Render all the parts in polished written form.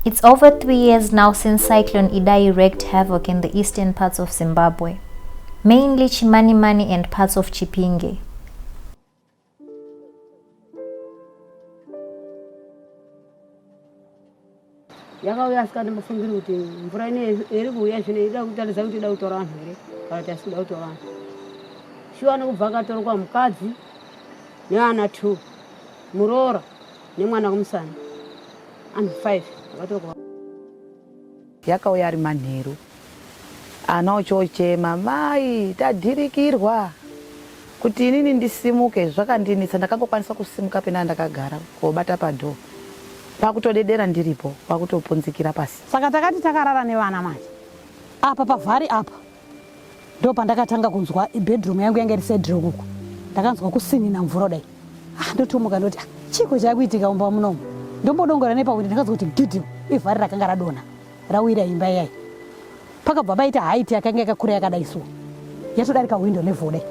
It's over 3 years now since Cyclone Idai wreaked havoc in the eastern parts of Zimbabwe, mainly Chimanimani and parts of Chipinge. And 5. Yakauya ari manheru ana ochochema mai tadhirikirwa kuti inini ndisimuke zvakandinitsa ndakangokwanisa kusimuka pena ndakagara kobata padho pakutodedera ndiripo pakutopunzikira pasi saka takati takarara nevana manje apa pavhari apa ndo pandakatanga kunzwa bedroom yangu yanga iri sedroom uko ndakanzwa kusinina mvura dai ndotomuka ndoti chiko chakuitika umba munomu ndombodongora nepakuti ndakazwa kuti gidhi ivhari rakanga radona rawira imba yayi pakabva baita haiti yakanga yakakura yakadaisuwa yatodarika windo nevhodai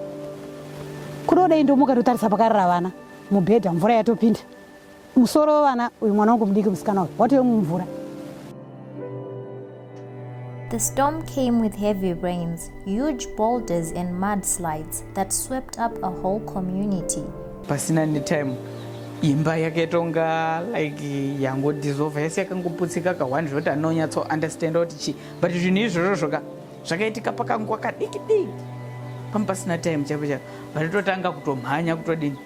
kudodai ndomuka totarisa pakarara vana mubhedha mvura yatopinda musoro wevana uyu mwana wangu mudiki musikana uyu watoyo mumvura. The storm came with heavy rains, huge boulders and mudslides that swept up a whole community. Pasina ni time imba yaketonga like yango dissolve yese yakangoputsika kawandi zvoti anonyatso understand kuti chi but zvinhu izvozvo zvoka zvakaitika pakangwa kadiki diki pampasina time chapo vatotanga kutomhanya kutodini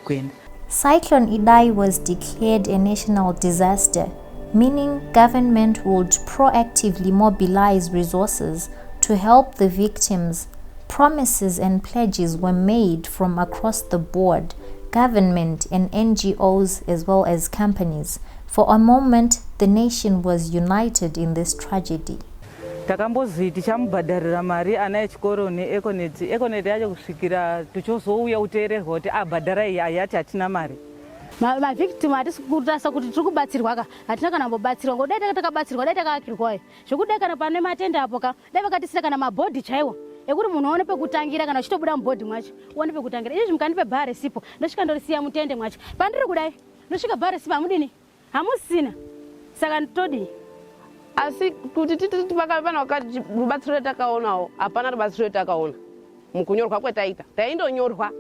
kuenda. Cyclone Idai was declared a national disaster, meaning government would proactively mobilize resources to help the victims. Promises and pledges were made from across the board, government and NGOs as well as companies. For a moment, the nation was united in this tragedy. Takambozi tichamubhadharira mari ana echikoro neekoneti yacho kusvikira tichozouya uteererwa kuti abhadharai ayati hatina mari. Mavhictim hatisi kutarisa kuti tiri kubatsirwa ka hatina kana kumbobatsirwa ngo dai takabatsirwa dai takaakirwa zvekuti kana pane matenda apo ka dai vakatisira kana mabhodhi chaiwo ekuti munhu aone pekutangira kana uchitobuda mubhodhi mwacho uone pekutangira izvi mukandipe bhare sipo ndosvika ndorisiya mutende mwacho pandiri kudai ndosvika bhare sipo hamudini hamusina saka nditodii asi kuti titi pakapana wakati rubatsiro takaonawo hapana rubatsiro takaona mukunyorwa kwetaita taindonyorwa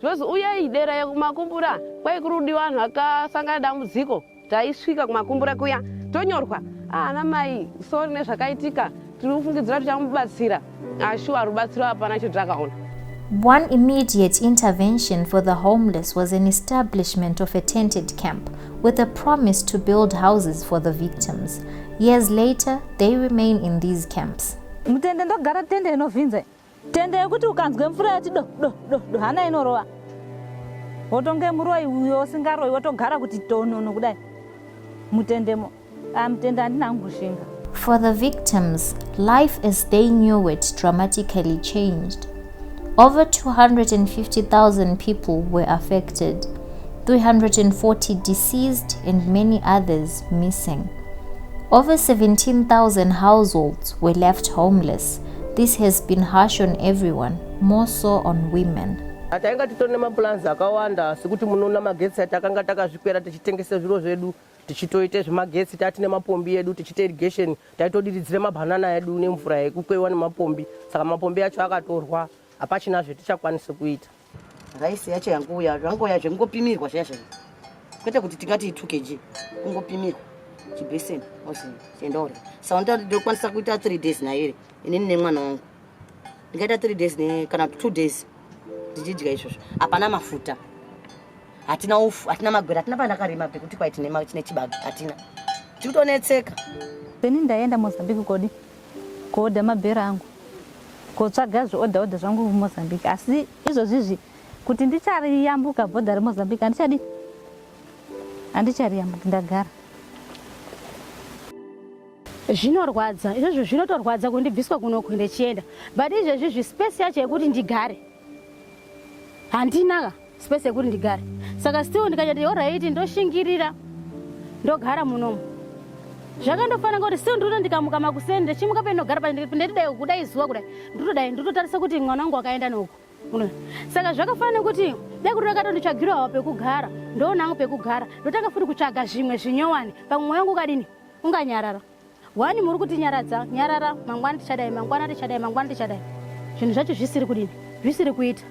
zvozi uyai dera yekumakumbura kwai kurudi vanhu vakasangana dambudziko taisvika kumakumbura kuya tonyorwa ana mai sori nezvakaitika tiri kufungidzira tichamubatsira ashuwa rubatsiro hapana chotakaona. One immediate intervention for the homeless was an establishment of a tented camp with a promise to build houses for the victims. Years later, they remain in these camps. Mutende ndogara tende inovhinza. Tende yekuti ukanzwe mvura yati do hana inorova. Wotonge muroi uyo singaroi wotogara kuti tonono kudai. Mutendemo. Mutende andina ngushinga. For the victims, life as they knew it dramatically changed. Over 250,000 people were affected, 340 deceased and many others missing. Over 17,000 households were left homeless. This has been harsh on everyone, more so on women. Atainga titone maplans akawanda sekuti munona magetsi atakanga takazvikwera tichitengesa zviro zvedu tichitoite zvemagetsi tatine mapombi edu tichite irrigation taitodiridzire mabhanana edu nemvura yekukwewa nemapombi saka mapombi acho akatorwa hapachina zvetichakwanisa kuita. Raisi yacho yanguya zvangoya zvengopimirwa zvazvo kwete kuti tingati 2 kg kungopimirwa chibeseni osi chendore saka ndokwanisa kuita 3 days naye inini nemwana wangu ndikaita 3 days ne kana 2 days ndichidya izvozvo hapana mafuta hatina ufu hatina magwera hatina panakarima pekuti kwai tine chibaga hatina tikutonetseka. Peni ndaenda Mozambique kodi koodha mabhera angu kotsvaga zviodha zvangu kuMozambique asi izvozvizvi kuti ndichariyambuka bhodha reMozambique handichariyambuki ndagara. Zvinorwadza izvozvo zvinotorwadza kundibviswa kuno kundichienda but izvezvizvi space yacho yekuti ndigare handina space yekuti ndigare saka still ndikachati alright ndoshingirira ndogara munomu Zvakandofana kuti si ndiro ndikamuka makusende chimuka penogara pandidai kudai zuwa kudai ndinotarisa kuti mwana wangu akaenda noko. Saka zvakafana kuti dai kuti rakatonditsvagirawo pekugara ndoonawo pekugara ndotanga futi kutsvaga zvimwe zvinyowani pamwoyo wangu ukadini unganyarara. Wani muri kuti nyarara mangwana tichadai zvinhu zvacho zvisiri kudini zvisiri kuita.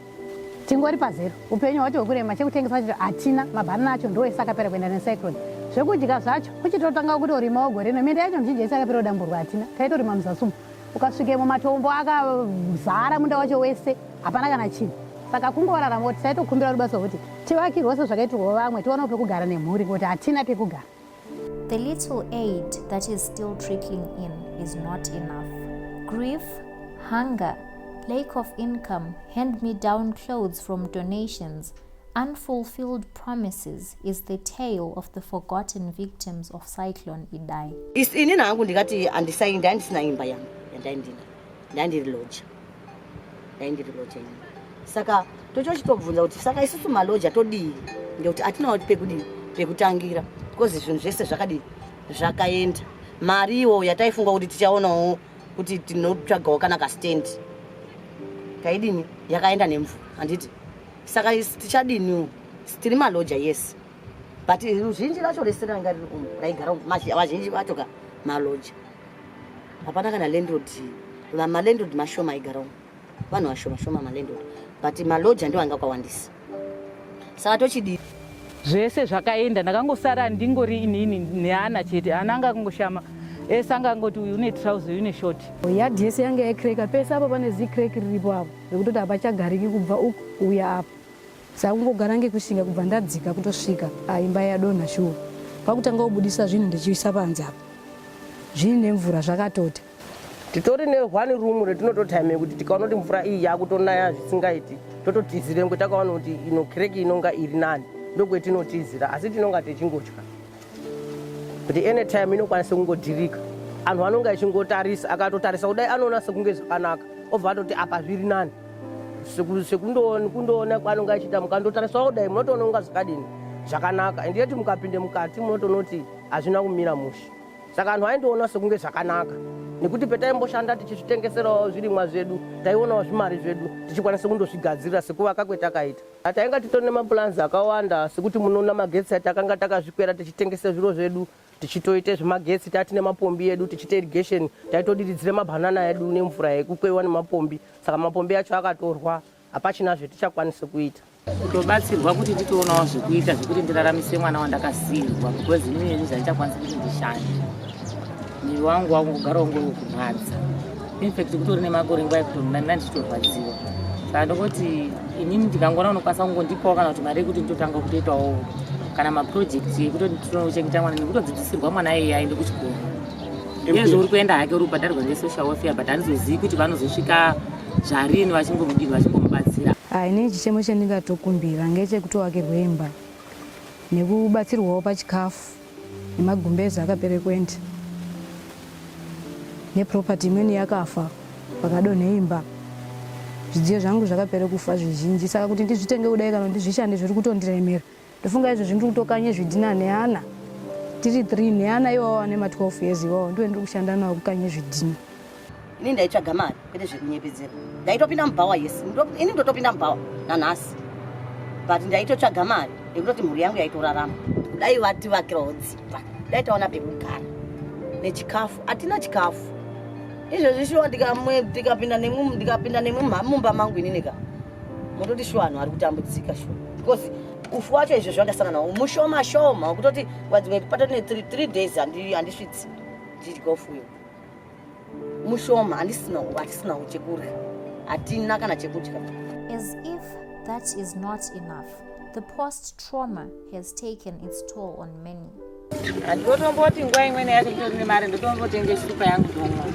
Tingori pazero upenyu hwacho hwekurema chekutengesa chacho hatina mabhanana acho ndo esakapera kuenda necyclone. Zvekudya zvacho kuchitotanga kutorima gore rino mende yacho mizhinji isakapera kudamburwa hatina taitorima muzasumu ukasvikemo matombo akazara munda wacho wese hapana kana chinhu. Saka kungorarama kuti taitokumbira rubasa kuti tivakirwose zvakaitirwa vamwe tione pekugara nemhuri ngekuti hatina pekugara. The little aid that is still trickling in is not enough. Grief, hunger, lack of income, hand-me-down clothes from donations, unfulfilled promises is the tale of the forgotten victims of Cyclone-Idai. Ini nangu ndikati handisayinda handisina imba yangu ndandiriloja saka tochochitobvunza kuti saka isusu maloja todii ngekuti atinawo pekutangira because zvinhu zvese zvakadii zvakaenda mariwo yataifunga kuti tichaonawo kuti tinotsvagawo kana kastendi kaidini yakaenda nemvura handiti saka tichadini tiri maloja yes but ruzhinji racho rese ranga riri umu raigara vazhinji vacho ka maloja hapana kana landlord malandlord mashoma aigara umu vanhu vashoma malandlord but maloja ndio anga akawandisa saka tochidii zvese zvakaenda ndakangosara ndingori inini neana chete ana anga akangoshama ese anga angoti uyu une trouser uyu une short. Yadhi yese yanga yakreka pese apo pane zikreki riripo apo zvekutoti hapachagariki kubva uku kuuya apo saka kungogara ngekushinga kubva ndadzika kutosvika imba yadonha shuwa pakutanga kubudisa zvinhu ndichiisa panze apo zvini nemvura zvakatota. Titori ne1 room retinototaime kuti tikaona kuti mvura iyi yakutonaya zvisingaiti tototizire ngekuti takaona kuti ino kreki inonga iri nani ndokwetinotiizira asi tinonga tichingodya kuti anytime inokwanisa kungodhirika anhu anonga ichingotarisa akatotarisa kudai anoona sekunge zvakanaka obva atoti apa zviri nani sekundoona kwanonga achiita mukandotarisa kudai munotoona kunga zvakadini zvakanaka ende yeti mukapinde mukati munotoona kuti hazvina kumira mushe saka anhu aindoona sekunge zvakanaka nekuti petaimboshanda tichizvitengeserawo zvirimwa zvedu taionawo zvimari zvedu tichikwanisa kundozvigadzirira sekuvaka kwetakaita tainga titori nemaplans akawanda sekuti munoona magetsi atakanga takazvikwera tichitengesa zviro zvedu tichitoite zvemagetsi tatine mapombi edu tichite irrigation taitodiridzire mabhanana edu nemvura yekukwewa nemapombi saka mapombi acho akatorwa hapachina zvetichakwanisa kuita kutobatsirwa kuti titoonawo zvekuita zvekuti ndiraramise mwana wandakasiyirwa because inini zvandichakwanisa kuti ndishande miri wangu wakungogara ungori kurwadza infact kutori nemakore nguva yekuti ndichitorwadziwa saka ndongoti inini ndikangona unokwanisa kungondipawo kana kuti mari yekuti nditotanga kutoitawo kana maprojekti ekuti tinochengeta mwana nekutodzidzisirwa mwana iyeye aende kuchikoro iyezvo uri kuenda hake uri kubhadharirwa nesocial welfare but handizozivi kuti vanozosvika zvarini vachingomubatsira. Inini chichemo chendingatokumbira ngechekutovakirwe imba nekubatsirwawo pachikafu nemagumbezi akapere kuenda neproperty imweni yakafa pakadonhe imba zvidziyo zvangu zvakapere kufa zvizhinji saka kuti ndizvitenge kudai kana ndizvishande zviri kutondiremera ndofunga izvo zvindiri kutokanye zvidhina neana tiri 3 neana iwawo ane ma12 years iwawo ndiwe ndiri kushanda nawo kukanye zvidhina. Ini ndaitsvaga mari kwete zvekunyepedzera ndaitopinda mubhawa yesi ini ndotopinda mubhawa nanhasi but ndaitotsvaga mari yekutoti mhuri yangu yaitorarama kudai vativakirawo dzimba dai taona pekugara nechikafu hatina chikafu izvozvi shuwa ndikapinda nemumba mangu inineka mototi shuwa anhu ari kutambudzika shuwa because ufu wacho izvo zvandasana nawo mushoma shoma kutoti wadzimwe patoti ne3 days handisvitsi ndidya ufuyo mushoma hatisinawo chekurya hatina kana chekudya. As if that is not enough, the post-trauma has taken its toll on many. Ndotomboti nguva imweni yacho nditori nemari ndotombotenge shuka yangu ndomwa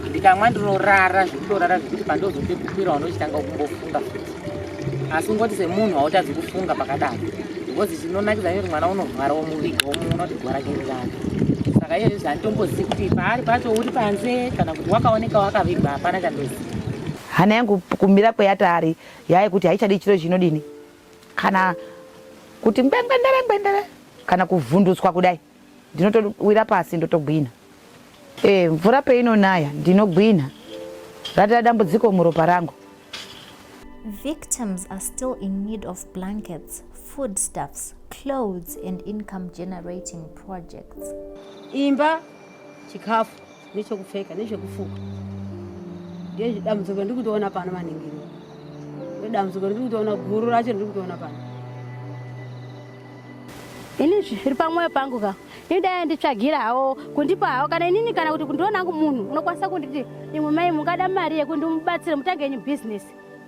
ndikamwa ndinorara zvekutorara zvekuti pandozopepupirawo ndochitanga kumbofunga futi asi ungoti semunhu hautadzi kufunga pakadaro because chinonakidza nyori mwana unorwarawo muviga womuona kuti gwara kerirana saka izvozvi zvanditombozivi kuti paari pacho uri panze kana kuti wakaoneka wakavigwa hapana chandoziva. Hana yangu kumira kweyatari yaya kuti haichadi chiro chinodini kana kuti ngwendere kana kuvhundutswa kudai ndinotowira pasi ndotogwina Mvura peinonaya ndinogwina. Rata dambudziko muropa rangu. Victims are still in need of blankets, foodstuffs, clothes, and income-generating projects. Imba, chikafu, nechokupfeka, nechokufuka. Ndiye dambudziko ndiri kutoona pano maningiro. Dambudziko ndiri kutoona guru racho ndiri kutoona pano. Ini zviri pamwoyo pangu ka. Ndidai nditsvagirawo kundipawo kana inini kana kuti kundiona hangu munhu unokwanisa kunditi imwe mai mungada mari yekundimubatsire mutange yenyu business.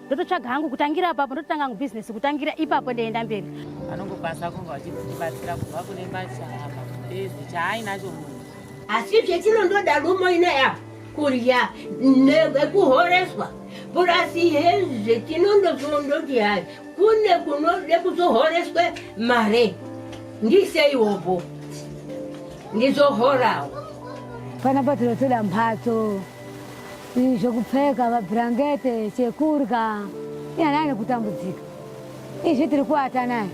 Ndototsvaga hangu kutangira apapo ndototanga hangu business kutangira ipapo ndoenda mberi. Vanongokwanisa kunge vachitibatsira kubva kune mashamba mudezi chaainacho munhu. Asi zvetinondoda rumo inoya kurya nekuhoreswa purasi hezvi zvetinondozondoti hai kune kunode kuzohoreswe mare ndiseiwopo ndizohorawo. Panapa tinotoda mbatso, zvokupfeka, mabhurangeti, chekurya. Iyanani kutambudzika. Izvi tiri kuata naye.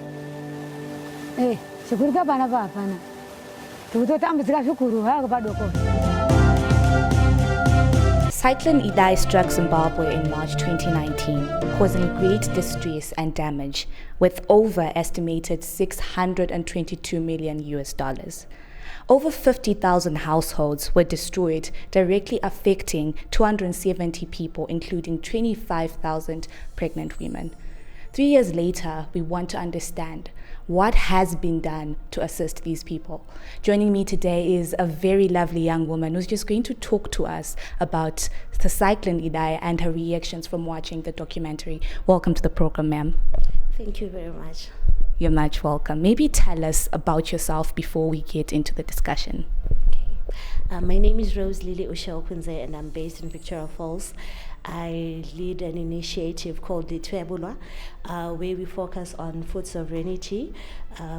Chekurya panapa hapana. Tikutotambudzika zvikuru hako padoko. Cyclone-Idai struck Zimbabwe in March 2019, causing great distress and damage, with over estimated $622 million. Over 50,000 households were destroyed, directly affecting 270 people, including 25,000 pregnant women. 3 years later, we want to understand what has been done to assist these people. Joining me today is a very lovely young woman who's just going to talk to us about the Cyclone-Idai and her reactions from watching the documentary. Welcome to the program, ma'am. Thank you very much. You're much welcome. Maybe tell us about yourself before we get into the discussion. My name is Rose Lily Ushaokunze and I'm based in Victoria Falls. I lead an initiative called the Twebulwa, where we focus on food sovereignty,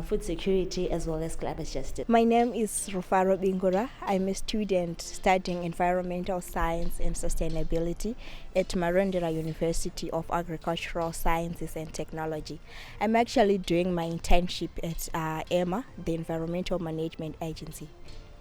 food security, as well as climate justice. My name is Rufaro Bingura. I'm a student studying environmental science and sustainability at Marondera University of Agricultural Sciences and Technology. I'm actually doing my internship at EMA, the Environmental Management Agency.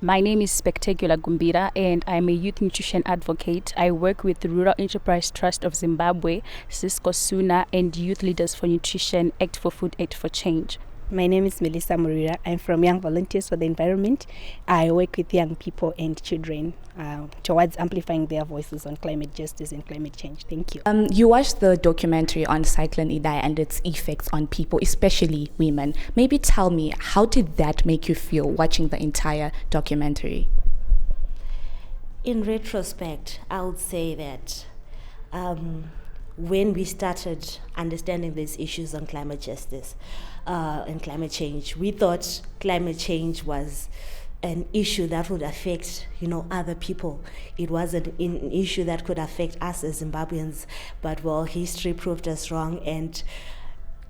My name is Spectacular Gumbira and I'm a youth nutrition advocate. I work with the Rural Enterprise Trust of Zimbabwe, Cisco Suna, and Youth Leaders for Nutrition, Act for Food, Act for Change. My name is Melissa Murira. I'm from Young Volunteers for the Environment. I work with young people and children towards amplifying their voices on climate justice and climate change. Thank you. You watched the documentary on Cyclone-Idai and its effects on people, especially women. Maybe tell me, how did that make you feel watching the entire documentary? In retrospect, I would say that when we started understanding these issues on climate justice and climate change, we thought climate change was an issue that would affect, other people. It wasn't an issue that could affect us as Zimbabweans, but well, history proved us wrong, and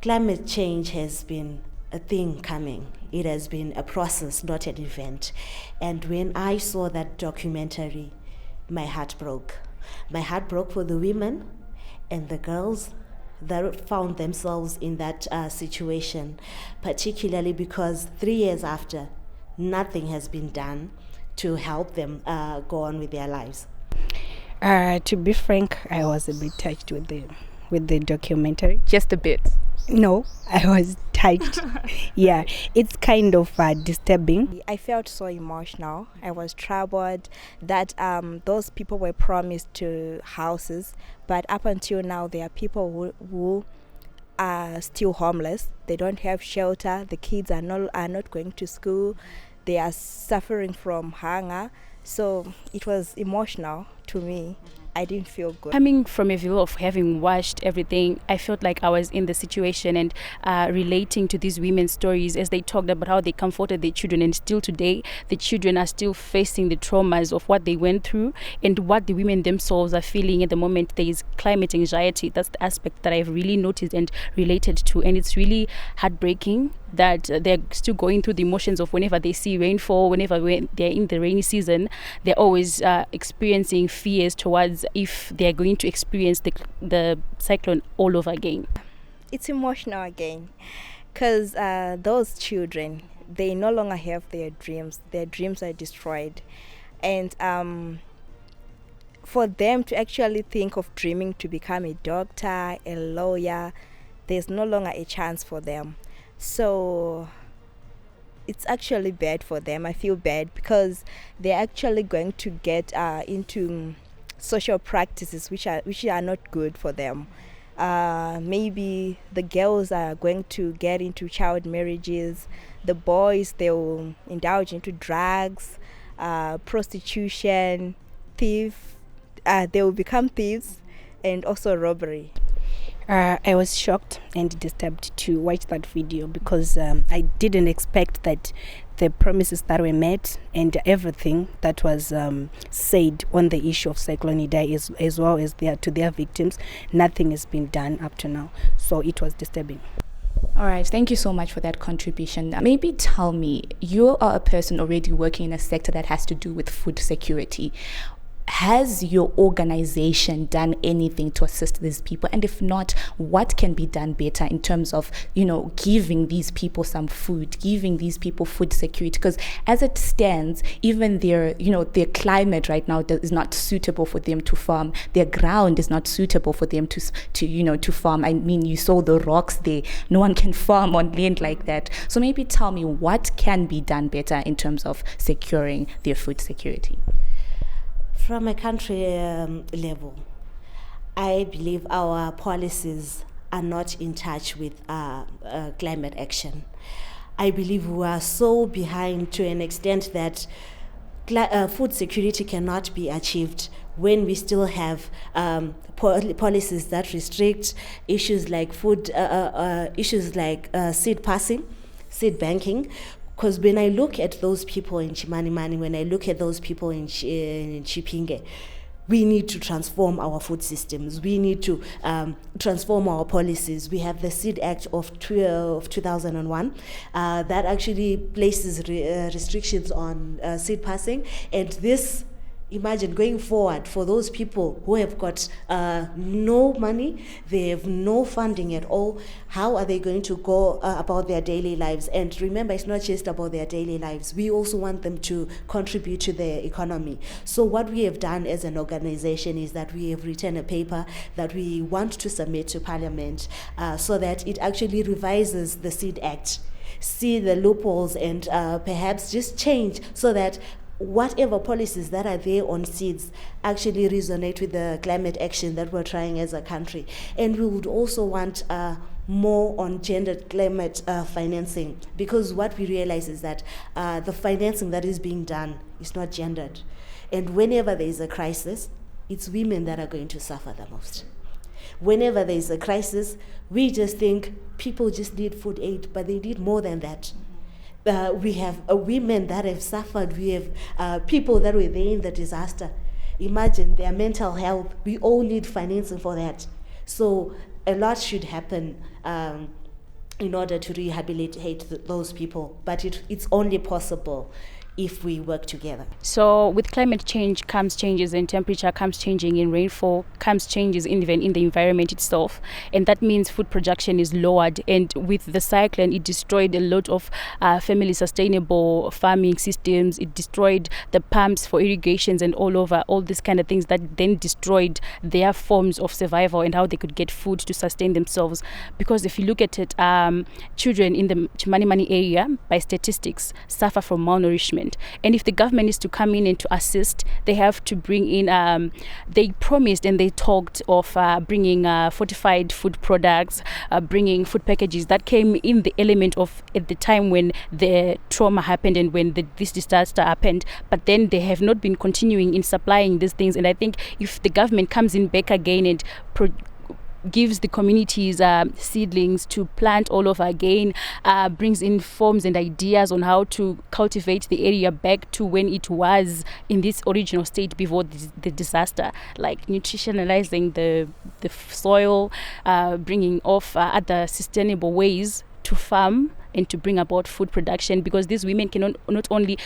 climate change has been a thing coming. It has been a process, not an event. And when I saw that documentary, my heart broke. My heart broke for the women and the girls that found themselves in that situation, particularly because 3 years after, nothing has been done to help them go on with their lives. To be frank, I was a bit touched with the documentary. Just a bit? No, I was touched. Yeah, it's kind of disturbing. I felt so emotional. I was troubled that those people were promised to houses, but up until now there are people who are still homeless. They don't have shelter. The kids are not going to school. They are suffering from hunger. So it was emotional to me. I didn't feel good. Coming from a view of having watched everything, I felt like I was in the situation and relating to these women's stories as they talked about how they comforted their children, and still today the children are still facing the traumas of what they went through and what the women themselves are feeling at the moment. There is climate anxiety. That's the aspect that I've really noticed and related to, and it's really heartbreaking that they're still going through the emotions of whenever they see rainfall, whenever they're in the rainy season, they're always experiencing fears towards if they're going to experience the cyclone all over again. It's emotional again because those children, they no longer have their dreams. Their dreams are destroyed. And for them to actually think of dreaming to become a doctor, a lawyer, there's no longer a chance for them. So it's actually bad for them. I feel bad because they're actually going to get into social practices which are not good for them. Maybe the girls are going to get into child marriages. The boys, they will indulge into drugs, prostitution, they will become thieves, and also robbery. I was shocked and disturbed to watch that video because I didn't expect that the promises that were met and everything that was said on the issue of Cyclone-Idai as well as to their victims, nothing has been done up to now. So it was disturbing. All right, thank you so much for that contribution. Maybe tell me, you are a person already working in a sector that has to do with food security. Has your organization done anything to assist these people? And if not, what can be done better in terms of, giving these people some food, giving these people food security? Because as it stands, even their climate right now is not suitable for them to farm. Their ground is not suitable for them to farm. I mean, you saw the rocks there. No one can farm on land like that. So maybe tell me what can be done better in terms of securing their food security. From a country level, I believe our policies are not in touch with climate action. I believe we are so behind to an extent that food security cannot be achieved when we still have policies that restrict issues like seed passing, seed banking. Because when I look at those people in Chimanimani, when I look at those people in Chipinge, we need to transform our food systems. We need to transform our policies. We have the Seed Act of 2001 that actually places restrictions on seed passing. And this, imagine going forward for those people who have got no money, they have no funding at all. How are they going to go about their daily lives? And remember, it's not just about their daily lives. We also want them to contribute to the economy. So what we have done as an organization is that we have written a paper that we want to submit to Parliament so that it actually revises the Seed Act, see the loopholes, and perhaps just change so that whatever policies that are there on seeds actually resonate with the climate action that we're trying as a country. And we would also want more on gendered climate financing, because what we realize is that the financing that is being done is not gendered. And whenever there is a crisis, it's women that are going to suffer the most. Whenever there is a crisis, we just think people just need food aid, but they need more than that. We have women that have suffered. We have people that were there in the disaster. Imagine their mental health. We all need financing for that. So a lot should happen in order to rehabilitate those people. But it's only possible if we work together. So with climate change comes changes in temperature, comes changing in rainfall, comes changes even in the environment itself, and that means food production is lowered. And with the cyclone, it destroyed a lot of family sustainable farming systems. It destroyed the pumps for irrigations and all these kind of things that then destroyed their forms of survival and how they could get food to sustain themselves. Because if you look at it, children in the Chimanimani area, by statistics, suffer from malnourishment. And if the government is to come in and to assist, they have to bring in, they promised and they talked of bringing fortified food products, bringing food packages that came in the element of at the time when the trauma happened and when this disaster happened. But then they have not been continuing in supplying these things. And I think if the government comes in back again and gives the communities seedlings to plant all over again, brings in forms and ideas on how to cultivate the area back to when it was in this original state before the disaster, like nutritionalizing the soil, bringing off other sustainable ways to farm and to bring about food production, because these women can not only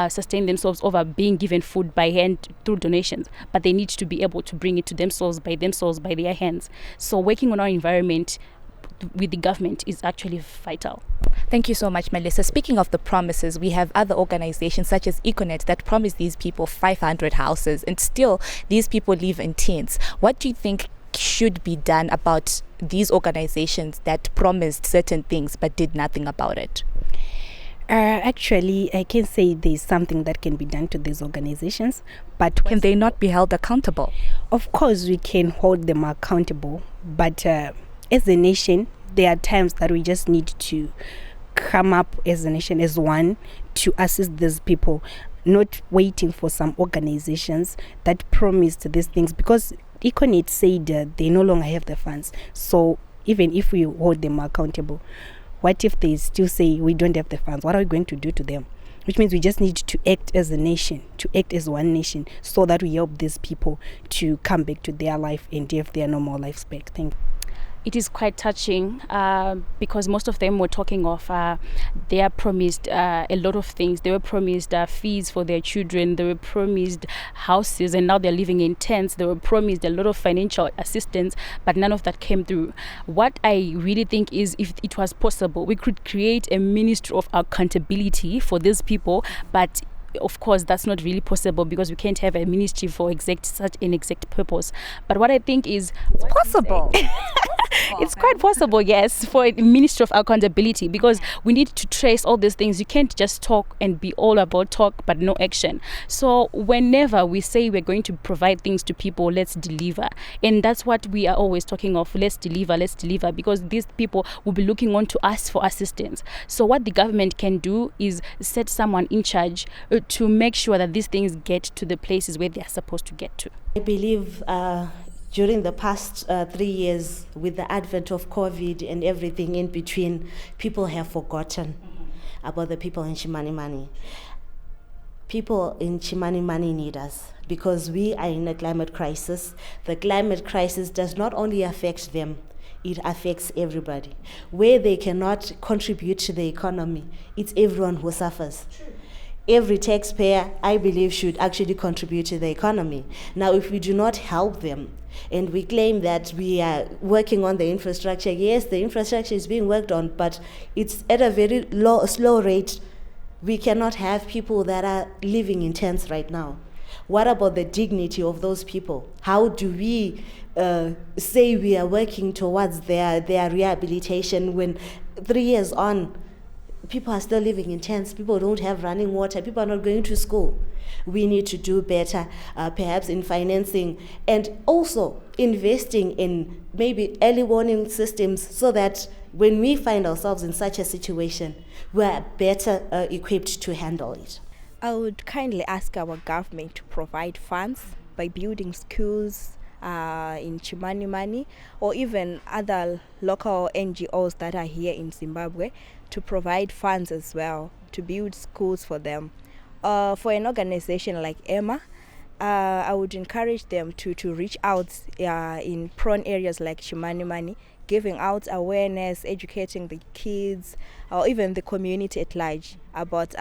sustain themselves over being given food by hand through donations, but they need to be able to bring it to themselves by their hands. So working on our environment with the government is actually vital. Thank you so much, Melissa. Speaking of the promises, we have other organizations such as Econet that promise these people 500 houses, and still these people live in tents. What do you think should be done about these organizations that promised certain things but did nothing about it? Actually, I can say there's something that can be done to these organizations, but can they not be held accountable? Of course, we can hold them accountable, but as a nation, there are times that we just need to come up as a nation, as one, to assist these people, not waiting for some organizations that promised these things, because Econet said they no longer have the funds. So even if we hold them accountable, what if they still say we don't have the funds? What are we going to do to them? Which means we just need to act as a nation, to act as one nation, so that we help these people to come back to their life and have their normal lives back. Thank you. It is quite touching because most of them were talking of they are promised a lot of things. They were promised fees for their children. They were promised houses, and now they're living in tents. They were promised a lot of financial assistance, but none of that came through. What I really think is, if it was possible, we could create a ministry of accountability for these people, but of course that's not really possible because we can't have a ministry for such an exact purpose. But what I think is it's possible. It's quite possible, yes, for a ministry of accountability, because we need to trace all these things. You can't just talk and be all about talk but no action. So whenever we say we're going to provide things to people, let's deliver. And that's what we are always talking of. Let's deliver, because these people will be looking on to us for assistance. So what the government can do is set someone in charge to make sure that these things get to the places where they are supposed to get to. I believe during the past 3 years, with the advent of COVID and everything in between, people have forgotten about the people in Chimanimani. People in Chimanimani need us because we are in a climate crisis. The climate crisis does not only affect them, it affects everybody. Where they cannot contribute to the economy, it's everyone who suffers. Every taxpayer, I believe, should actually contribute to the economy. Now, if we do not help them, and we claim that we are working on the infrastructure, yes, the infrastructure is being worked on, but it's at a very slow rate. We cannot have people that are living in tents right now. What about the dignity of those people? How do we say we are working towards their rehabilitation when 3 years on, people are still living in tents, people don't have running water, people are not going to school? We need to do better, perhaps in financing, and also investing in maybe early warning systems so that when we find ourselves in such a situation, we are better equipped to handle it. I would kindly ask our government to provide funds by building schools in Chimanimani, or even other local NGOs that are here in Zimbabwe, to provide funds as well to build schools for them. For an organization like Emma, I would encourage them to reach out in prone areas like Chimanimani, giving out awareness, educating the kids or even the community at large about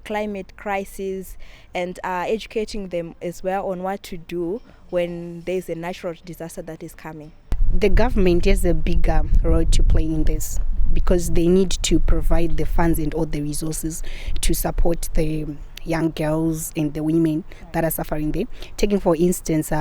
climate crisis, and educating them as well on what to do when there's a natural disaster that is coming. The government has a bigger role to play in this, because they need to provide the funds and all the resources to support the young girls and the women that are suffering there. Taking, for instance,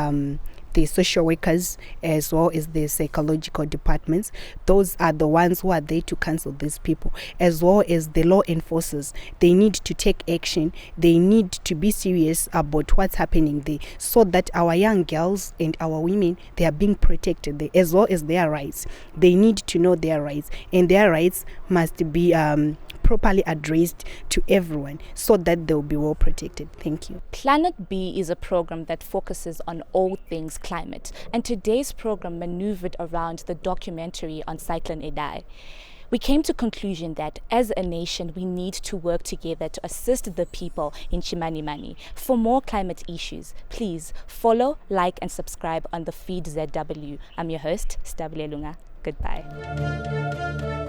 the social workers as well as the psychological departments. Those are the ones who are there to counsel these people, as well as the law enforcers. They need to take action. They need to be serious about what's happening there, so that our young girls and our women, they are being protected there, as well as their rights. They need to know their rights, and their rights must be properly addressed to everyone so that they'll be well protected. Thank you. PlanetB is a program that focuses on all things climate, and today's program maneuvered around the documentary on Cyclone-Idai. We came to the conclusion that as a nation, we need to work together to assist the people in Chimanimani. For more climate issues, please follow, like and subscribe on the feed ZW. I'm your host, Stabile Lunga. Goodbye.